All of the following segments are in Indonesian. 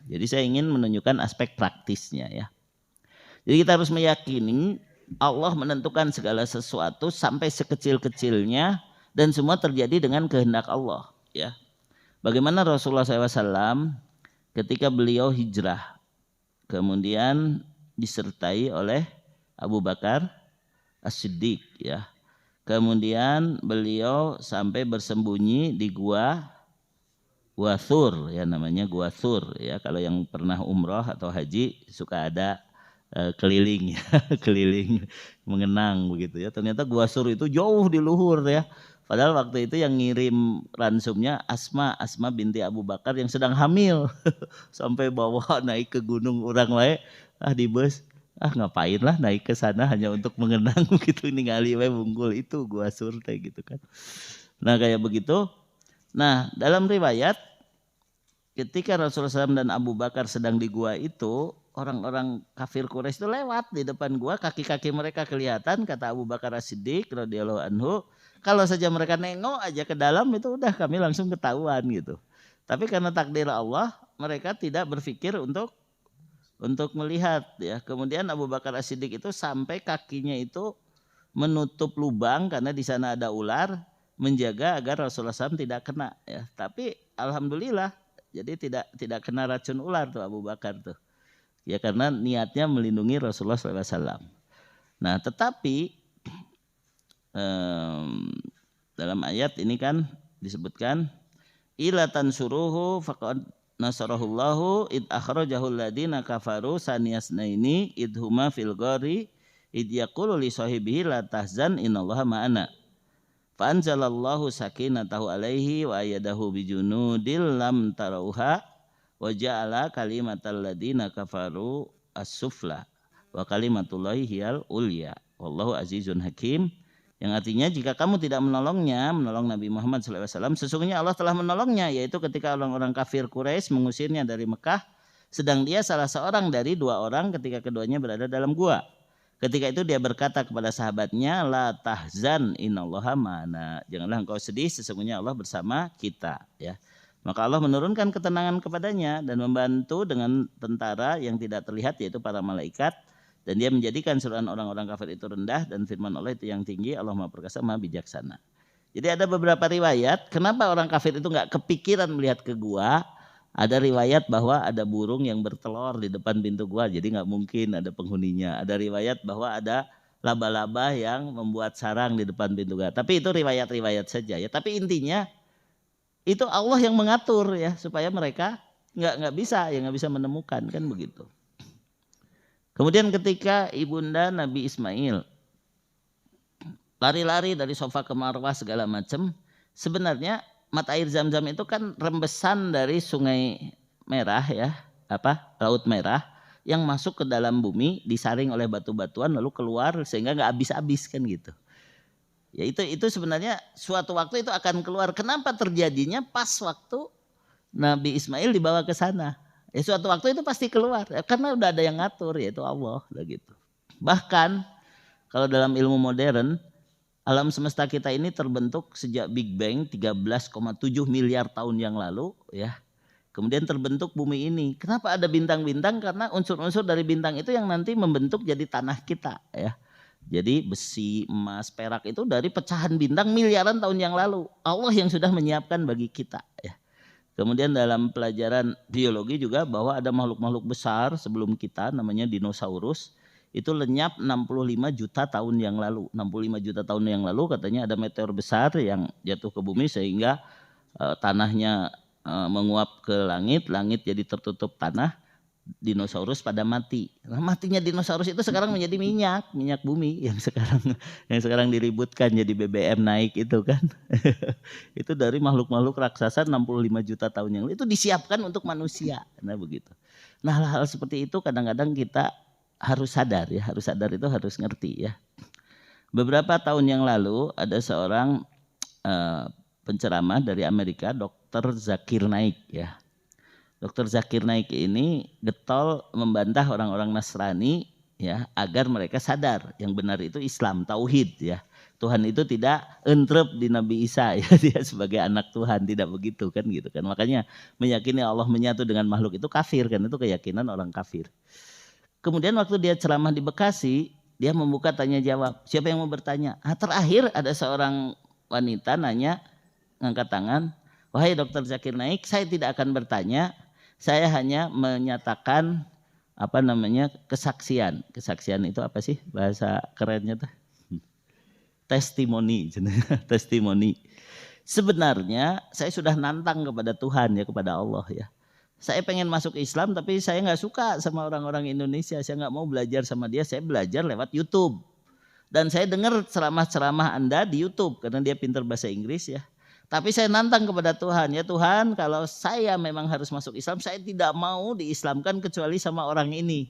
Jadi saya ingin menunjukkan aspek praktisnya ya. Jadi kita harus meyakini Allah menentukan segala sesuatu sampai sekecil-kecilnya dan semua terjadi dengan kehendak Allah ya. Bagaimana Rasulullah SAW ketika beliau hijrah kemudian disertai oleh Abu Bakar As-Siddiq ya. Kemudian beliau sampai bersembunyi di Gua Thur ya, namanya Gua Thur ya. Kalau yang pernah umroh atau haji suka ada keliling ya, keliling mengenang begitu ya. Ternyata Gua Thur itu jauh di luhur ya. Padahal waktu itu yang ngirim ransumnya Asma binti Abu Bakar yang sedang hamil. Sampai bawa naik ke gunung orang wae di bus. Ngapain lah naik ke sana hanya untuk mengenang gitu, ningali we bungkul itu Gua Thur gitu kan. Nah kayak begitu. Nah dalam riwayat ketika Rasulullah SAW dan Abu Bakar sedang di gua itu, orang-orang kafir Quraisy itu lewat di depan gua, kaki-kaki mereka kelihatan, kata Abu Bakar As-Siddiq radhiyallahu anhu, kalau saja mereka nengok aja ke dalam itu udah kami langsung ketahuan gitu. Tapi karena takdir Allah, mereka tidak berpikir untuk melihat ya. Kemudian Abu Bakar As-Siddiq itu sampai kakinya itu menutup lubang karena di sana ada ular, menjaga agar Rasulullah SAW tidak kena ya. Tapi alhamdulillah jadi tidak kena racun ular tuh Abu Bakar tuh. Ya karena niatnya melindungi Rasulullah SAW. Nah tetapi dalam ayat ini kan disebutkan ila tansuruhu faqad nasarahullahu id akhrajahul ladina kafaru saniyasnaini idhuma fil ghari id yaqulu li sahibihi la tahzan innallaha ma'ana. Fa'anzalallahu sakinatahu alaihi wa ayyadahu bijunudil lam tarauha wa ja'ala kalimatal ladina kafaru as-sufla wa kalimatullahi hiyal ulya wallahu azizun hakim, yang artinya jika kamu tidak menolong Nabi Muhammad SAW, sesungguhnya Allah telah menolongnya, yaitu ketika orang-orang kafir Quraisy mengusirnya dari Mekah, sedang dia salah seorang dari dua orang ketika keduanya berada dalam gua. Ketika itu dia berkata kepada sahabatnya, la tahzan innallaha ma'ana. Janganlah engkau sedih, sesungguhnya Allah bersama kita ya. Maka Allah menurunkan ketenangan kepadanya dan membantu dengan tentara yang tidak terlihat yaitu para malaikat, dan dia menjadikan seruan orang-orang kafir itu rendah dan firman Allah itu yang tinggi. Allah Maha Perkasa, Maha Bijaksana. Jadi ada beberapa riwayat kenapa orang kafir itu enggak kepikiran melihat ke gua. Ada riwayat bahwa ada burung yang bertelur di depan pintu gua, jadi nggak mungkin ada penghuninya. Ada riwayat bahwa ada laba-laba yang membuat sarang di depan pintu gua. Tapi itu riwayat-riwayat saja ya. Tapi intinya itu Allah yang mengatur ya supaya mereka nggak bisa menemukan kan begitu. Kemudian ketika ibunda Nabi Ismail lari-lari dari Sofa ke Marwah segala macam, sebenarnya mata air Zam-Zam itu kan rembesan dari Sungai Merah ya, Laut Merah yang masuk ke dalam bumi, disaring oleh batu-batuan lalu keluar sehingga nggak habis-habis kan gitu. Ya itu sebenarnya suatu waktu itu akan keluar. Kenapa terjadinya pas waktu Nabi Ismail dibawa ke sana? Ya suatu waktu itu pasti keluar karena udah ada yang ngatur, yaitu Allah gitu. Bahkan kalau dalam ilmu modern, alam semesta kita ini terbentuk sejak Big Bang 13,7 miliar tahun yang lalu ya. Kemudian terbentuk bumi ini. Kenapa ada bintang-bintang? Karena unsur-unsur dari bintang itu yang nanti membentuk jadi tanah kita ya. Jadi besi, emas, perak itu dari pecahan bintang miliaran tahun yang lalu. Allah yang sudah menyiapkan bagi kita ya. Kemudian dalam pelajaran biologi juga bahwa ada makhluk-makhluk besar sebelum kita namanya dinosaurus. Itu lenyap 65 juta tahun yang lalu. 65 juta tahun yang lalu katanya ada meteor besar yang jatuh ke bumi sehingga tanahnya menguap ke langit, langit jadi tertutup tanah, dinosaurus pada mati. Nah, matinya dinosaurus itu sekarang menjadi minyak bumi yang sekarang diributkan jadi BBM naik itu kan. Itu dari makhluk-makhluk raksasa 65 juta tahun yang lalu itu disiapkan untuk manusia. Nah begitu. Nah hal-hal seperti itu kadang-kadang kita harus sadar ya, itu harus ngerti ya. Beberapa tahun yang lalu ada seorang penceramah dari Amerika, Dr. Zakir Naik ya. Dr. Zakir Naik ini getol membantah orang-orang Nasrani ya, agar mereka sadar yang benar itu Islam, tauhid ya. Tuhan itu tidak entrep di Nabi Isa ya, dia sebagai anak Tuhan, tidak begitu kan gitu kan. Makanya meyakini Allah menyatu dengan makhluk itu kafir kan, itu keyakinan orang kafir. Kemudian waktu dia ceramah di Bekasi, dia membuka tanya jawab. Siapa yang mau bertanya? Terakhir ada seorang wanita nanya, ngangkat tangan, "Wahai Dr. Zakir Naik, saya tidak akan bertanya, saya hanya menyatakan kesaksian." Kesaksian itu apa sih bahasa kerennya tuh? Testimoni, testimoni. Sebenarnya saya sudah nantang kepada Tuhan ya, kepada Allah ya. Saya pengen masuk Islam tapi saya nggak suka sama orang-orang Indonesia. Saya nggak mau belajar sama dia. Saya belajar lewat YouTube. Dan saya dengar ceramah-ceramah Anda di YouTube karena dia pintar bahasa Inggris ya. Tapi saya nantang kepada Tuhan, ya Tuhan, kalau saya memang harus masuk Islam, saya tidak mau diislamkan kecuali sama orang ini.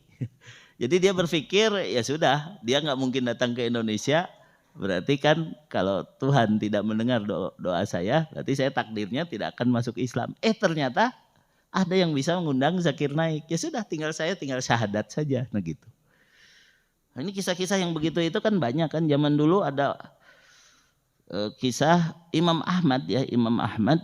Jadi dia berpikir ya sudah, dia nggak mungkin datang ke Indonesia. Berarti kan kalau Tuhan tidak mendengar doa saya, berarti saya takdirnya tidak akan masuk Islam. Ternyata ada yang bisa mengundang Zakir Naik. Ya sudah, tinggal syahadat saja, nah gitu. Nah, ini kisah-kisah yang begitu itu kan banyak kan. Zaman dulu ada kisah Imam Ahmad ya, Imam Ahmad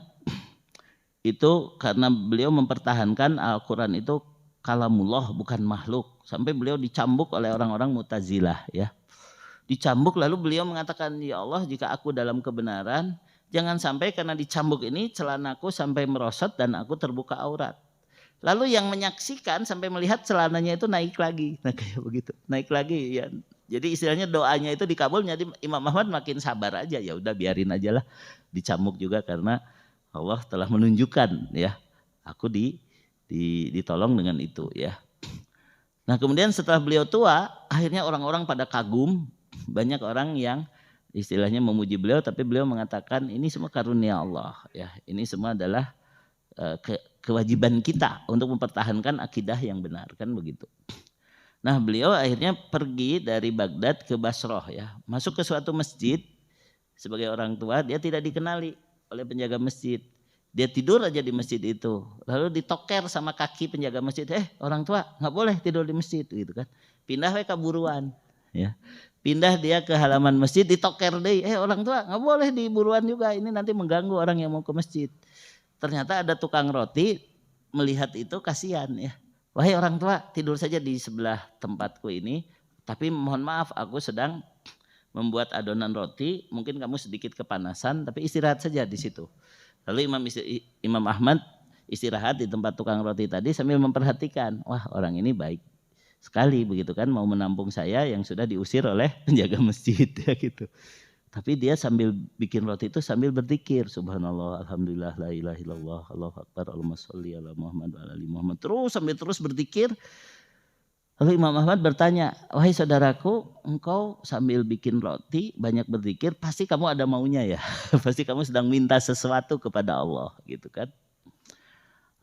itu karena beliau mempertahankan Al-Quran itu kalamullah bukan makhluk. Sampai beliau dicambuk oleh orang-orang Mu'tazilah ya. Dicambuk lalu beliau mengatakan, ya Allah jika aku dalam kebenaran, jangan sampai karena dicambuk ini celanaku sampai merosot dan aku terbuka aurat. Lalu yang menyaksikan sampai melihat celananya itu naik lagi. Nah kayak begitu, naik lagi ya. Jadi istilahnya doanya itu dikabul, jadi Imam Ahmad makin sabar aja, ya udah biarin aja lah dicambuk juga karena Allah telah menunjukkan ya, aku ditolong dengan itu ya. Nah kemudian setelah beliau tua, akhirnya orang-orang pada kagum. Banyak orang yang istilahnya memuji beliau, tapi beliau mengatakan ini semua karunia Allah ya. Ini semua adalah kewajiban kita untuk mempertahankan akidah yang benar kan begitu. Nah beliau akhirnya pergi dari Baghdad ke Basrah ya. Masuk ke suatu masjid, sebagai orang tua dia tidak dikenali oleh penjaga masjid. Dia tidur aja di masjid itu. Lalu ditoker sama kaki penjaga masjid. Orang tua gak boleh tidur di masjid gitu kan. Pindah ke buruan ya. Pindah dia ke halaman masjid, ditoker deh. Orang tua gak boleh di buruan juga, ini nanti mengganggu orang yang mau ke masjid. Ternyata ada tukang roti melihat itu kasihan ya. Wahai orang tua, tidur saja di sebelah tempatku ini, tapi mohon maaf aku sedang membuat adonan roti, mungkin kamu sedikit kepanasan, tapi istirahat saja di situ. Lalu Imam Ahmad istirahat di tempat tukang roti tadi sambil memperhatikan, wah orang ini baik sekali begitu kan, mau menampung saya yang sudah diusir oleh penjaga masjid ya gitu. Tapi dia sambil bikin roti itu sambil berzikir, subhanallah, alhamdulillah, la ilaha illallah, Allahu akbar, Allahumma sholli ala Muhammad wa ala ali Muhammad. Terus berzikir. Lalu Imam Ahmad bertanya, wahai saudaraku, engkau sambil bikin roti banyak berzikir, pasti kamu ada maunya ya. Pasti kamu sedang minta sesuatu kepada Allah gitu kan.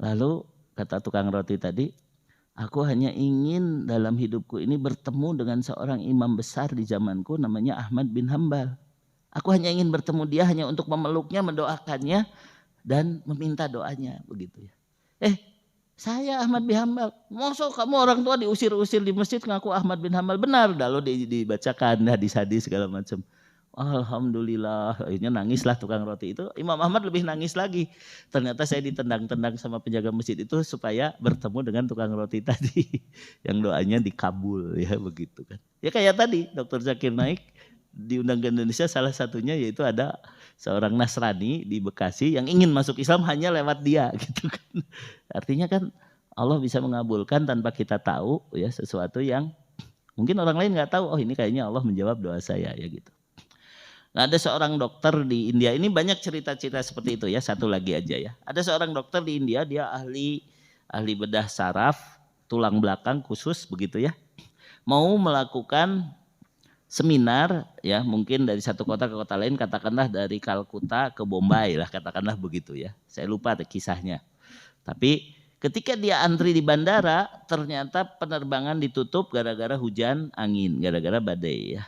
Lalu kata tukang roti tadi, aku hanya ingin dalam hidupku ini bertemu dengan seorang imam besar di zamanku namanya Ahmad bin Hambal. Aku hanya ingin bertemu dia hanya untuk memeluknya, mendoakannya dan meminta doanya begitu ya. Saya Ahmad bin Hambal. Masa kamu orang tua diusir-usir di masjid ngaku Ahmad bin Hambal? Benar, lalu dibacakan hadis-hadis segala macam. Alhamdulillah, akhirnya nangislah tukang roti itu. Imam Ahmad lebih nangis lagi. Ternyata saya ditendang-tendang sama penjaga masjid itu supaya bertemu dengan tukang roti tadi. Yang doanya dikabul ya begitu kan. Ya kayak tadi Dr. Zakir Naik diundang ke Indonesia, salah satunya yaitu ada seorang Nasrani di Bekasi yang ingin masuk Islam hanya lewat dia gitu kan. Artinya kan Allah bisa mengabulkan tanpa kita tahu ya sesuatu yang mungkin orang lain nggak tahu. Oh ini kayaknya Allah menjawab doa saya ya gitu. Nah ada seorang dokter di India, ini banyak cerita-cerita seperti itu ya, satu lagi aja ya. Ada seorang dokter di India, dia ahli bedah saraf, tulang belakang khusus begitu ya. Mau melakukan seminar ya, mungkin dari satu kota ke kota lain, katakanlah dari Kalkuta ke Bombay lah, katakanlah begitu ya. Saya lupa kisahnya. Tapi ketika dia antri di bandara, ternyata penerbangan ditutup gara-gara hujan angin, gara-gara badai ya.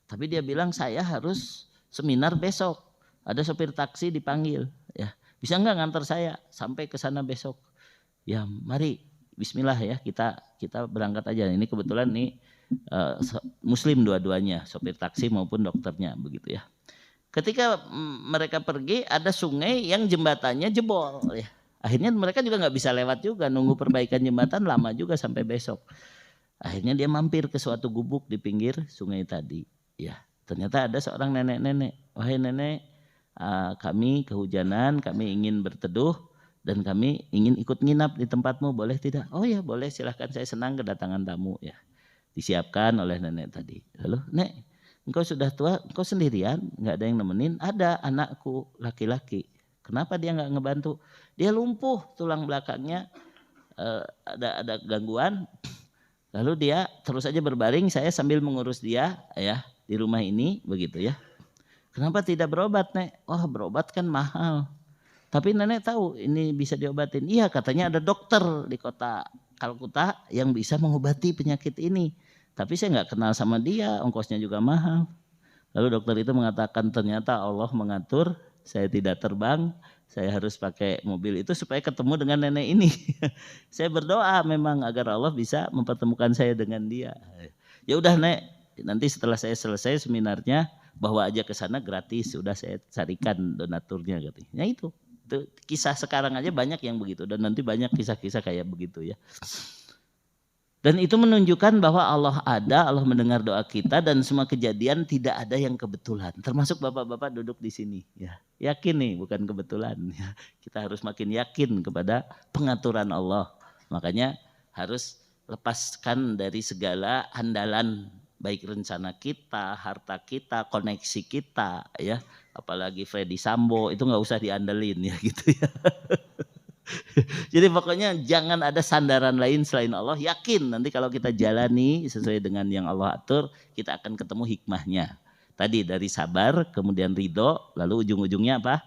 Tapi dia bilang saya harus seminar besok. Ada sopir taksi dipanggil ya. Bisa enggak ngantar saya sampai ke sana besok? Ya, mari bismillah ya, kita berangkat aja. Ini kebetulan nih Muslim dua-duanya, sopir taksi maupun dokternya begitu ya. Ketika mereka pergi ada sungai yang jembatannya jebol ya. Akhirnya mereka juga nggak bisa lewat juga, nunggu perbaikan jembatan lama juga sampai besok. Akhirnya dia mampir ke suatu gubuk di pinggir sungai tadi. Ya, ternyata ada seorang nenek-nenek. Wahai nenek, kami kehujanan, kami ingin berteduh dan kami ingin ikut nginap di tempatmu, boleh tidak? Oh ya boleh, silahkan, saya senang kedatangan tamu ya. Disiapkan oleh nenek tadi. Lalu, Nek, engkau sudah tua, engkau sendirian, nggak ada yang nemenin? Ada anakku laki-laki. Kenapa dia nggak ngebantu? Dia lumpuh tulang belakangnya, ada gangguan. Lalu dia terus saja berbaring, saya sambil mengurus dia ya di rumah ini begitu ya. Kenapa tidak berobat, Nek? Wah, berobat kan mahal. Tapi nenek tahu ini bisa diobatin. Iya, katanya ada dokter di kota Kalkuta yang bisa mengobati penyakit ini. Tapi saya nggak kenal sama dia, ongkosnya juga mahal. Lalu dokter itu mengatakan ternyata Allah mengatur saya tidak terbang, saya harus pakai mobil itu supaya ketemu dengan nenek ini. Saya berdoa memang agar Allah bisa mempertemukan saya dengan dia. Ya udah, Nek, nanti setelah saya selesai seminarnya bawa aja ke sana gratis, sudah saya carikan donaturnya katanya. Ya itu kisah sekarang aja banyak yang begitu dan nanti banyak kisah-kisah kayak begitu ya. Dan itu menunjukkan bahwa Allah ada, Allah mendengar doa kita dan semua kejadian tidak ada yang kebetulan. Termasuk bapak-bapak duduk di sini ya. Yakin nih bukan kebetulan ya. Kita harus makin yakin kepada pengaturan Allah. Makanya harus lepaskan dari segala andalan, baik rencana kita, harta kita, koneksi kita ya. Apalagi Freddy Sambo itu nggak usah diandelin ya gitu ya. Jadi pokoknya jangan ada sandaran lain selain Allah. Yakin nanti kalau kita jalani sesuai dengan yang Allah atur, kita akan ketemu hikmahnya. Tadi dari sabar, kemudian ridho, lalu ujung-ujungnya apa?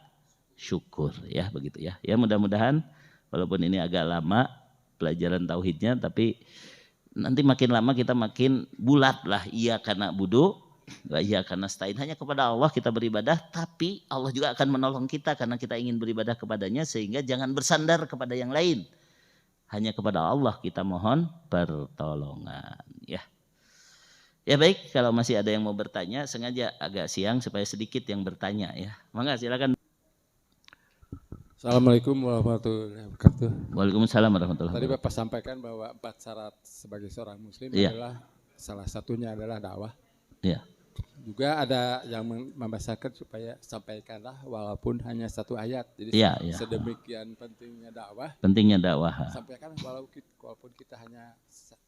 Syukur ya begitu ya. Ya mudah-mudahan walaupun ini agak lama pelajaran tauhidnya, tapi nanti makin lama kita makin bulat lah. Iya karena budu, iya karena stain, hanya kepada Allah kita beribadah, tapi Allah juga akan menolong kita karena kita ingin beribadah kepadanya, sehingga jangan bersandar kepada yang lain. Hanya kepada Allah kita mohon pertolongan ya. Ya baik, kalau masih ada yang mau bertanya, sengaja agak siang supaya sedikit yang bertanya ya. Mangga silakan. Assalamualaikum warahmatullahi wabarakatuh. Waalaikumsalam warahmatullahi Tadi wabarakatuh. Bapak sampaikan bahwa 4 syarat sebagai seorang muslim Iya. adalah salah satunya adalah dakwah. Ya. Juga ada yang membasahkan supaya sampaikanlah walaupun hanya 1 ayat. Jadi Iya. sedemikian pentingnya dakwah. Pentingnya dakwah. Sampaikan walaupun kita hanya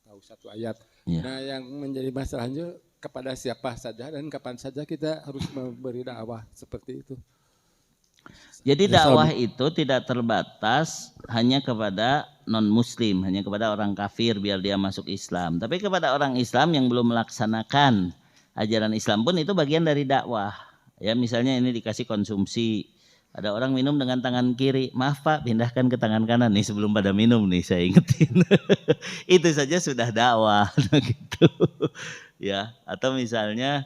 tahu 1 ayat. Ya. Nah yang menjadi masalahnya kepada siapa saja dan kapan saja kita harus memberi dakwah seperti itu. Jadi dakwah itu tidak terbatas hanya kepada non-muslim, hanya kepada orang kafir biar dia masuk Islam. Tapi kepada orang Islam yang belum melaksanakan ajaran Islam pun itu bagian dari dakwah. Ya misalnya ini dikasih konsumsi, ada orang minum dengan tangan kiri, maaf Pak pindahkan ke tangan kanan nih sebelum pada minum nih saya ingetin. Itu saja sudah dakwah gitu. Ya, atau misalnya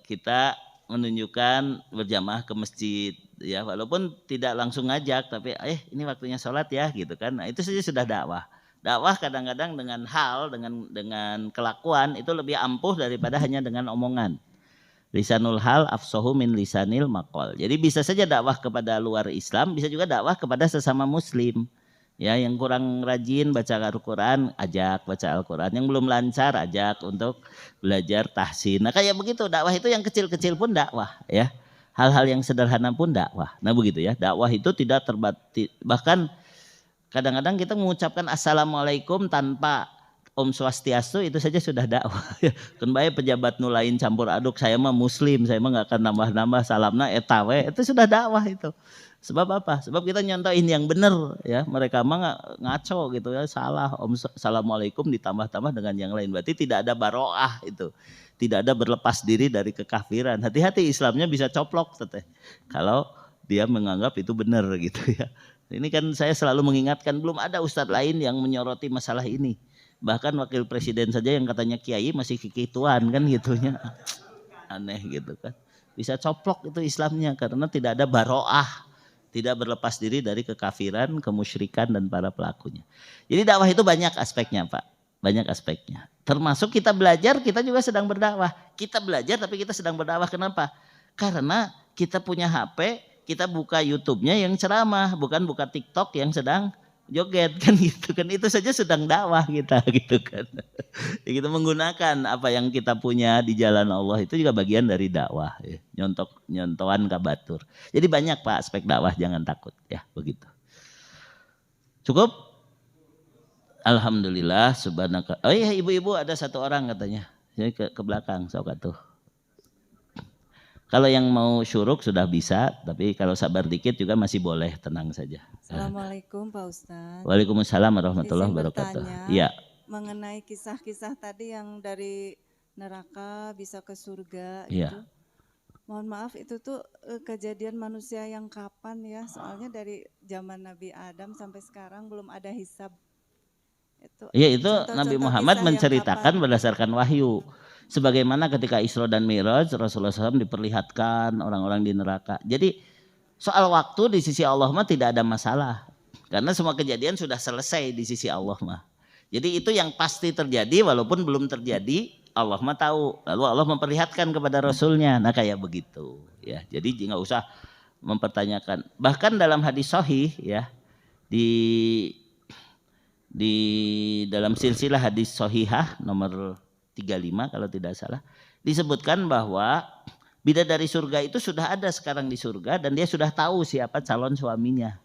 kita menunjukkan berjamaah ke masjid ya, walaupun tidak langsung ngajak tapi ini waktunya sholat ya gitu kan. Nah itu saja sudah dakwah. Dakwah kadang-kadang dengan hal, dengan kelakuan itu lebih ampuh daripada hanya dengan omongan. Lisanul hal afsahu min lisanil maqal. Jadi bisa saja dakwah kepada luar Islam, bisa juga dakwah kepada sesama muslim. Ya, yang kurang rajin baca Al-Quran, ajak baca Al-Quran. Yang belum lancar, ajak untuk belajar tahsin. Nah kayak begitu, dakwah itu yang kecil-kecil pun dakwah ya. Hal-hal yang sederhana pun dakwah. Nah begitu ya, dakwah itu tidak terbatas. Bahkan kadang-kadang kita mengucapkan Assalamualaikum tanpa Om Swastiastu itu saja sudah dakwah. Kan bae pejabat nu lain campur aduk, saya mah muslim, saya mah gak akan nambah-nambah salamna eta we. Itu sudah dakwah itu. Sebab apa? Sebab kita nyontohin yang benar ya. Mereka mah ngaco gitu ya, salah. Assalamualaikum ditambah-tambah dengan yang lain. Berarti tidak ada baroah itu. Tidak ada berlepas diri dari kekafiran. Hati-hati Islamnya bisa coplok teteh. Kalau dia menganggap itu benar gitu ya. Ini kan saya selalu mengingatkan belum ada ustadz lain yang menyoroti masalah ini. Bahkan wakil presiden saja yang katanya kiai masih kikituan kan gitunya. Aneh gitu kan. Bisa coplok itu Islamnya karena tidak ada baroah. Tidak berlepas diri dari kekafiran, kemusyrikan dan para pelakunya. Jadi dakwah itu banyak aspeknya Pak. banyak aspeknya. Termasuk kita belajar, kita juga sedang berdakwah. Kita belajar tapi kita sedang berdakwah. Kenapa? Karena kita punya HP, kita buka YouTube-nya yang ceramah, bukan buka TikTok yang sedang joget kan gitu kan. Itu saja sedang dakwah kita gitu kan. Kita menggunakan apa yang kita punya di jalan Allah itu juga bagian dari dakwah ya. Nyontohan kabatur. Jadi banyak Pak aspek dakwah, jangan takut ya, begitu. Cukup? Alhamdulillah subhanaka. Oh iya, ibu-ibu ada satu orang katanya. Jadi ke belakang sok atuh. Kalau yang mau syuruk sudah bisa, tapi kalau sabar dikit juga masih boleh, tenang saja. Assalamualaikum Pak Ustadz. Waalaikumsalam warahmatullahi wabarakatuh. Iya. Mengenai kisah-kisah tadi yang dari neraka bisa ke surga Iya. gitu. Mohon maaf itu tuh kejadian manusia yang kapan ya? Soalnya dari zaman Nabi Adam sampai sekarang belum ada hisab. Iya, itu Nabi Muhammad menceritakan berdasarkan wahyu. Sebagaimana ketika Isra dan Mi'raj Rasulullah SAW diperlihatkan orang-orang di neraka. Jadi soal waktu di sisi Allah mah tidak ada masalah. Karena semua kejadian sudah selesai di sisi Allah mah. Jadi itu yang pasti terjadi walaupun belum terjadi, Allah mah tahu. Lalu Allah memperlihatkan kepada Rasulnya. Nah kayak begitu ya. Jadi nggak usah mempertanyakan. Bahkan dalam hadis sahih ya, di dalam silsilah hadis sahihah nomor 35 kalau tidak salah, disebutkan bahwa bidadari surga itu sudah ada sekarang di surga dan dia sudah tahu siapa calon suaminya.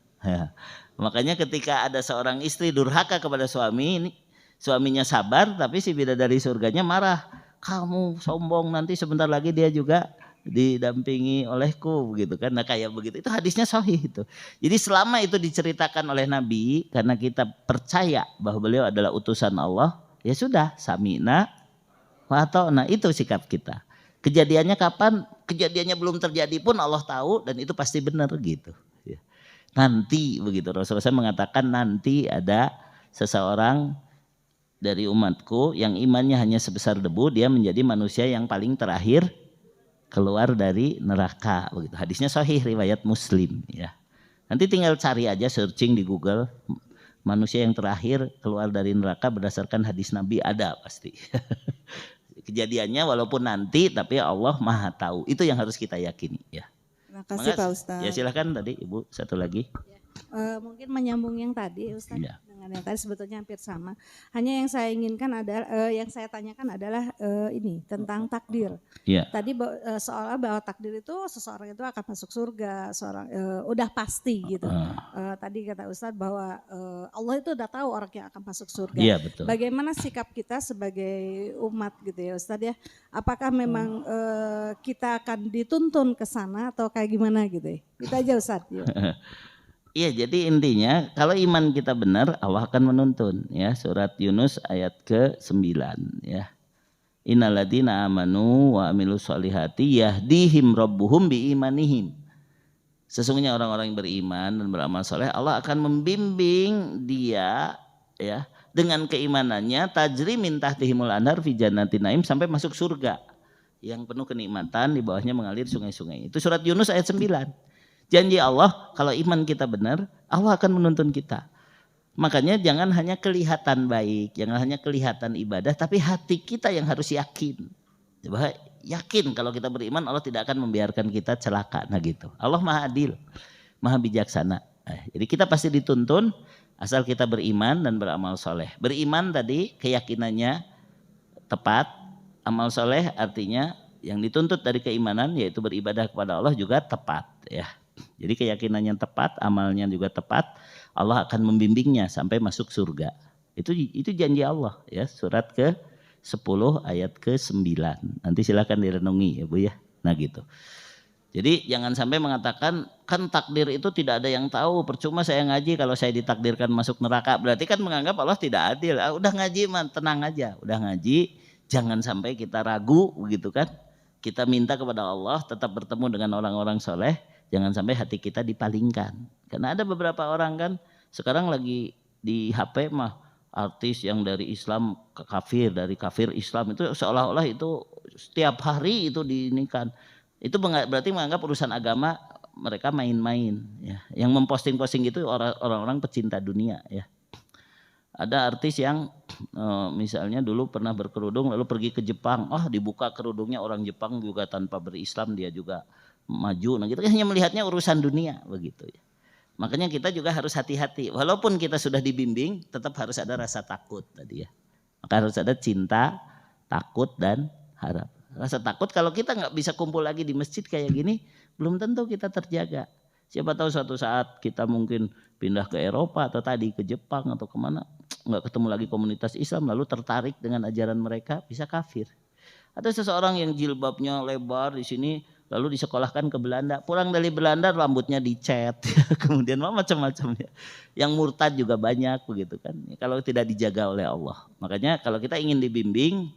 Makanya ketika ada seorang istri durhaka kepada suaminya sabar, tapi si bidadari surganya marah. Kamu sombong, nanti sebentar lagi dia juga didampingi olehku begitu kan. Nah kayak begitu, itu hadisnya sahih itu. Jadi selama itu diceritakan oleh Nabi, karena kita percaya bahwa beliau adalah utusan Allah, ya sudah, sami'na wa ata'na, itu sikap kita. Kejadiannya kapan? Kejadiannya belum terjadi pun Allah tahu dan itu pasti benar gitu. Nanti begitu, Rasulullah SAW mengatakan nanti ada seseorang dari umatku yang imannya hanya sebesar debu, dia menjadi manusia yang paling terakhir keluar dari neraka begitu. Hadisnya sahih riwayat Muslim ya. Nanti tinggal cari aja, searching di Google, manusia yang terakhir keluar dari neraka berdasarkan hadis Nabi, ada pasti. Kejadiannya walaupun nanti, tapi Allah Maha tahu. Itu yang harus kita yakini ya. Terima kasih Pak Ustadz. Ya silakan tadi Ibu satu lagi. Mungkin menyambung yang tadi Ustadz, ya. dengan yang tadi sebetulnya hampir sama. Hanya yang saya inginkan adalah yang saya tanyakan adalah ini tentang takdir. Ya. Tadi soalnya bahwa takdir itu seseorang itu akan masuk surga, seorang udah pasti gitu. Tadi kata Ustadz bahwa Allah itu udah tahu orang yang akan masuk surga. Iya betul. Bagaimana sikap kita sebagai umat gitu ya Ustadz ya? Apakah memang kita akan dituntun ke sana atau kayak gimana gitu ya? Itu aja Ustadz. Iya, jadi intinya kalau iman kita benar, Allah akan menuntun ya. Surat Yunus ayat ke-9 ya. Innalladzina amanu wa amilus solihati yahdihim rabbuhum biimanihim. Sesungguhnya orang-orang yang beriman dan beramal soleh, Allah akan membimbing dia ya dengan keimanannya, tajri min tahtihimul anhar fi jannatin naim, sampai masuk surga yang penuh kenikmatan, di bawahnya mengalir sungai-sungai. Itu surat Yunus ayat 9. Janji Allah, kalau iman kita benar, Allah akan menuntun kita. Makanya jangan hanya kelihatan baik, jangan hanya kelihatan ibadah, tapi hati kita yang harus yakin. Bahwa yakin kalau kita beriman, Allah tidak akan membiarkan kita celaka. Nah gitu. Allah Maha Adil, Maha Bijaksana. Jadi kita pasti dituntun asal kita beriman dan beramal soleh. Beriman tadi keyakinannya tepat, amal soleh artinya yang dituntut dari keimanan yaitu beribadah kepada Allah juga tepat ya. Jadi keyakinannya tepat, amalnya juga tepat, Allah akan membimbingnya sampai masuk surga. Itu janji Allah ya, surat ke-10 ayat ke-9. Nanti silakan direnungi ya Bu ya. Nah gitu. Jadi jangan sampai mengatakan kan takdir itu tidak ada yang tahu, percuma saya ngaji kalau saya ditakdirkan masuk neraka. Berarti kan menganggap Allah tidak adil. Udah ngaji man, tenang aja, udah ngaji, jangan sampai kita ragu begitu kan. Kita minta kepada Allah tetap bertemu dengan orang-orang soleh. Jangan sampai hati kita dipalingkan. Karena ada beberapa orang kan sekarang lagi di HP mah artis yang dari Islam ke kafir, dari kafir Islam, itu seolah-olah itu setiap hari itu diinikan. Itu berarti menganggap urusan agama mereka main-main ya. Yang memposting-posting itu orang-orang pecinta dunia ya. Ada artis yang misalnya dulu pernah berkerudung lalu pergi ke Jepang, dibuka kerudungnya orang Jepang juga tanpa berislam dia juga maju. Nah kita hanya melihatnya urusan dunia begitu ya. Makanya kita juga harus hati-hati. Walaupun kita sudah dibimbing, tetap harus ada rasa takut tadi ya. Maka harus ada cinta, takut dan harap. Rasa takut kalau kita nggak bisa kumpul lagi di masjid kayak gini, belum tentu kita terjaga. Siapa tahu suatu saat kita mungkin pindah ke Eropa atau tadi ke Jepang atau kemana, nggak ketemu lagi komunitas Islam lalu tertarik dengan ajaran mereka, bisa kafir. Ada seseorang yang jilbabnya lebar di sini lalu disekolahkan ke Belanda, pulang dari Belanda rambutnya dicat, kemudian macam-macam ya. Yang murtad juga banyak begitu kan. Kalau tidak dijaga oleh Allah, makanya kalau kita ingin dibimbing,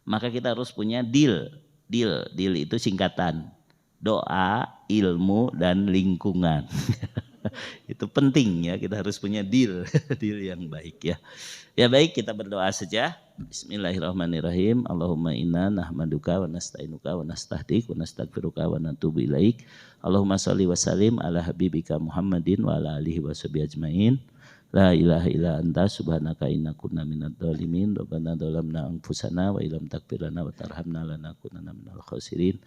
maka kita harus punya deal. Deal itu singkatan doa, ilmu dan lingkungan. Itu penting ya, kita harus punya deal yang baik ya. Ya baik, kita berdoa saja. Bismillahirrahmanirrahim. Allahumma inna nahmaduka wa nasta'inuka wa nastahdik wa nastaghfiruka wa natubu ilaik. Allahumma sholli wa sallim ala habibika Muhammadin wa ala alihi wa sahbihi ajmain. La ilaha illa anta subhanaka inna kunna minadh dhalimin. Rabbana dhalamna anfusana wa illam taghfir lana wa tarhamna lanakunanna minal khasirin.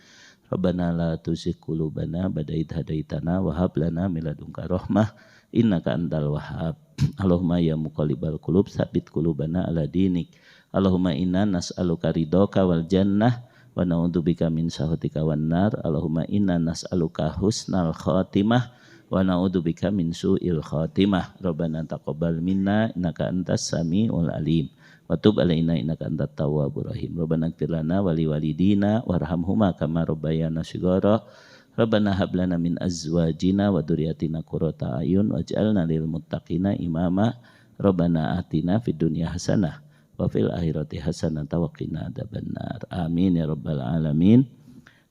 Rabbana la tuzigh qulubana ba'da idh hadaitana wa hab lana min ladunka rahmah innaka antal wahhab. Allahumma ya muqallibal qulub tsabbit qulubana ala dinik. Allahumma inna nas'aluka ridhaka wal jannah wa na'udzubika min sakhatika wan nar. Allahumma inna nas'aluka husnal khatimah wa na'udzubika min su'il khatimah. Rabbana taqabbal minna innaka antas samiul alim. Wa tub alaina innaka antat tawwabur rahim. Rabbana ighfir lana wa liwalidina warhamhuma kama rabbayana shighara. Rabbana hab lana min azwajina wa dzurriyyatina qurrata a'yun waj'alna lil muttaqina imama. Rabbana atina fid dunya hasanah wa fil akhirati hasanah wa qina adzabannar. Amin ya rabbal alamin.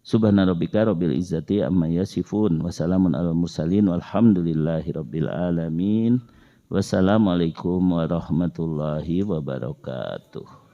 Subhana rabbika rabbil izzati amma yasifun wa salamun alal mursalin walhamdulillahi rabbil alamin. Wassalamualaikum warahmatullahi wabarakatuh.